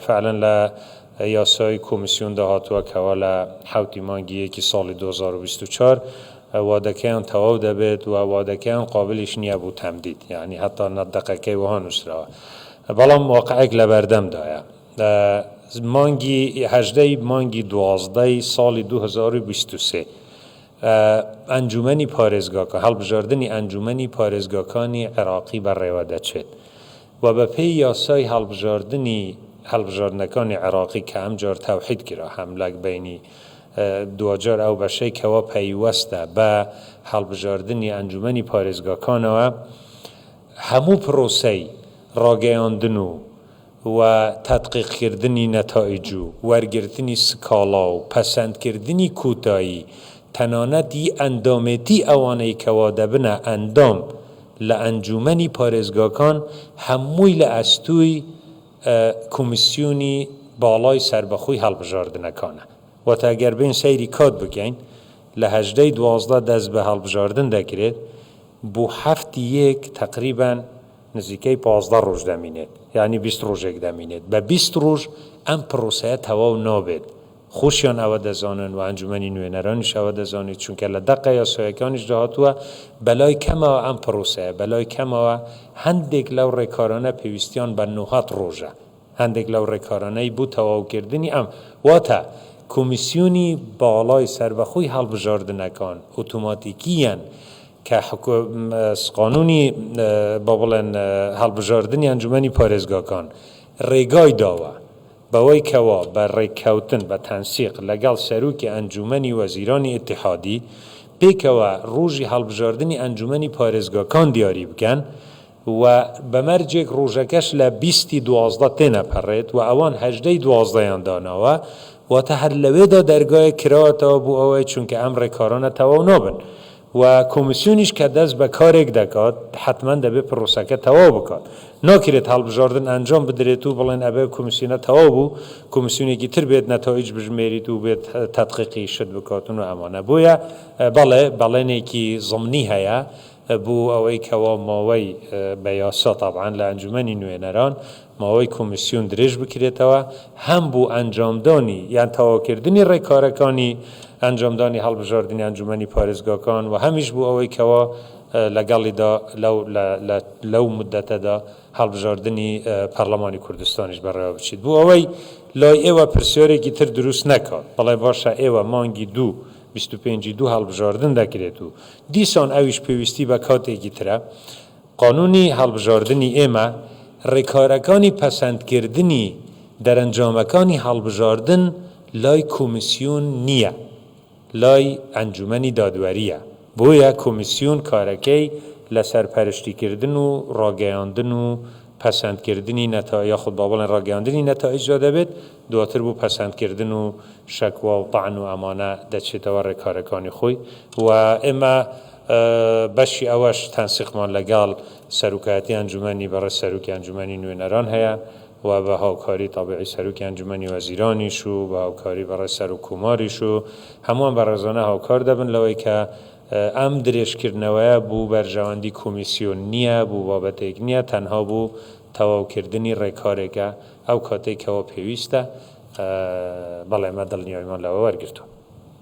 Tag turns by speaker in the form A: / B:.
A: فعلا ل یاسای کمیسیون دهاتوا که والا حوتی مانگیه که سال 2024 وادکیان تواو دبید و وادکیان قابلش نیه بود تمدید یعنی حتی ندقه که وها نسرا بلام واقعک لبردم دایا مانگی 18 مانگی 12 سال 2023 انجمنی پارێزگاکان هەڵبژاردنی ئەنجومەنی پارێزگاکانی عێراقی بەڕێوەدە چێت و بە پێی یاسای هەڵبژاردنەکانی عێراقی کە ئەمجار تەوحید کرا هەملەک بینی دوجار ئەو بەشەی کەوا پەیوەستە بە هەڵبژاردنی ئەنجومەنی پارێزگاکانەوە هەموو پرۆسەی ڕاگەیاندن و تەدقیقکردنی نەتائیج و وەرگرتنی سکاڵا و پەسەندکردنی کوتایی تەنانەتی ئەندامێتی ئەوانەی کەوا دەبنە ئەندام لە ئەنجومەنی پارێزگاکان هەمووی لە ئەستووی کۆمیسیۆنی باڵای سەربەخۆی هەڵبژاردنەکانە واتە ئەگەر بین سەیری کات بکەین لە 18 12 دەست بە هەڵبژاردن دەکرێت بۆ هەفتی یەک تقریباً نزیکەی 15 ڕۆژ دەمینێت یعنی 20 ڕۆژێک دەمینێت بە 20 ڕۆژ ئەم پرۆسەیە تەواو نابێت خۆشیان ئەوە دەزانن و ئەنجومەنی نوێنەرانیش ئەوە دەزانێت چونکە لە دەقە یاسایەکانیش داهاتووە بەلای کەمەوە ئەم پرۆسەیە بەلای کەمەوە هەندێک لەو ڕێکارانە پێویستیان بە 90 ڕۆژە هەندێک لەو ڕێکارانەی بوو تەواوکردنی ئەم واتە کۆمیسیۆنی باڵای سەربەخۆی هەڵبژاردنەکان ئۆتۆماتیکیەن کە قانونی با بڵێن هەڵبژاردنی ئەنجومەنی پارێزگاکان ڕێگای داوە بەوەی کەوا بە ڕێککەوتن بە تەنسیق لەگەڵ سەرۆکی ئەنجومەنی وەزیرانی ئیتیحادی پێکەوە ڕۆژی هەڵبژاردنی ئەنجومەنی پارێزگاکان دیاری بکەن و بەمەرجێک ڕۆژەکەش لە 20 12 تێنەپەڕێت و ئەوان 18 12یان داناوە واتە هەر لەوێدا دەرگایە کراوەتەوە بۆ ئەوەی چونکە ئەم ڕێکارانە تەواو نابن و کۆمیسیۆنیش کە دەست بە کارێک دەکات حتما دەبێت پرۆسەکە تەواو بکات ناکرێت هەڵبژاردن ئەنجام بدرێت و بڵێن ئەبێ کۆمیسیۆنە تەواو بوو کۆمیسیۆنێکی تر بێت نەتائیج بژمێریت و بێت تەدقیقی شت بکاتن و ئەمانە بۆیە بەڵێنێکی زمنی هەیە بۆ ئەوەی کەوا ماوەی بە یاسا تەبعاً لە ئەنجومەنی نوێنەران ماوەی کۆمیسیۆن درێژ بکرێتەوە هەم بۆ ئەنجامدانی یان تەواوکردنی ڕێکارەکانی ئەنجامدانی هەڵبژاردنی ئەنجومەنی پارێزگاکان و هەمیش بوو ئەوەی کەوا لەگەڵیدا لەو مدەتەدا هەڵبژاردنی پەرلەمانی کوردستانیش بەڕێوە بچیت بوو ئەوەی لای ئێوە پرسیارێکی تر دروست نەکات بەڵێ باشە ئێوە مانگی 25 هەڵبژاردن دەکرێت و دیسان ئەویش پێویستی بە کاتێکی ترە قانونی هەڵبژاردنی ئێمە ڕێکارەکانی پەسەندکردنی دەرەنجامەکانی هەڵبژاردن لای کۆمیسیۆن نییە لای ئەنجومەنی دادوەریە بۆیە کۆمیسیۆن کارەکەی لە سەرپەرشتیکردن و ڕاگەیاندن و پەسەندکردنی یاخود با بڵێن ڕاگەیاندنی نەتائیجدا دەبێت دواتر بوو پەسەندکردن و شەکوا و طعن و ئەمانە دەچێتەوە ڕێکارەکانی خۆی و ئێمە بەشی ئەوەش تەنسیقمان لەگەڵ سەرۆکایەتی ئەنجومەنی بەڕێز سەرۆکی ئەنجومەنی نوێنەران هەیە و بە هاوکاری تابعی سەرۆکی ئەنجومەنی وەزیرانیش و بە هاوکاری بەڕێز سەرۆکوماریش و هەمووان بەڕێزانە هاوکار دەبن لەوەی کە ئەم درێژکردنەوەیە بوو بەرژەوەندی کۆمیسیۆن نییە بوو بابەتێک نییە تەنها بوو تەواوکردنی ڕێکارێکە ئەو کاتێکەوە پێویستە بەڵێ مە دڵنیاییمان لەوە وەرگرتووە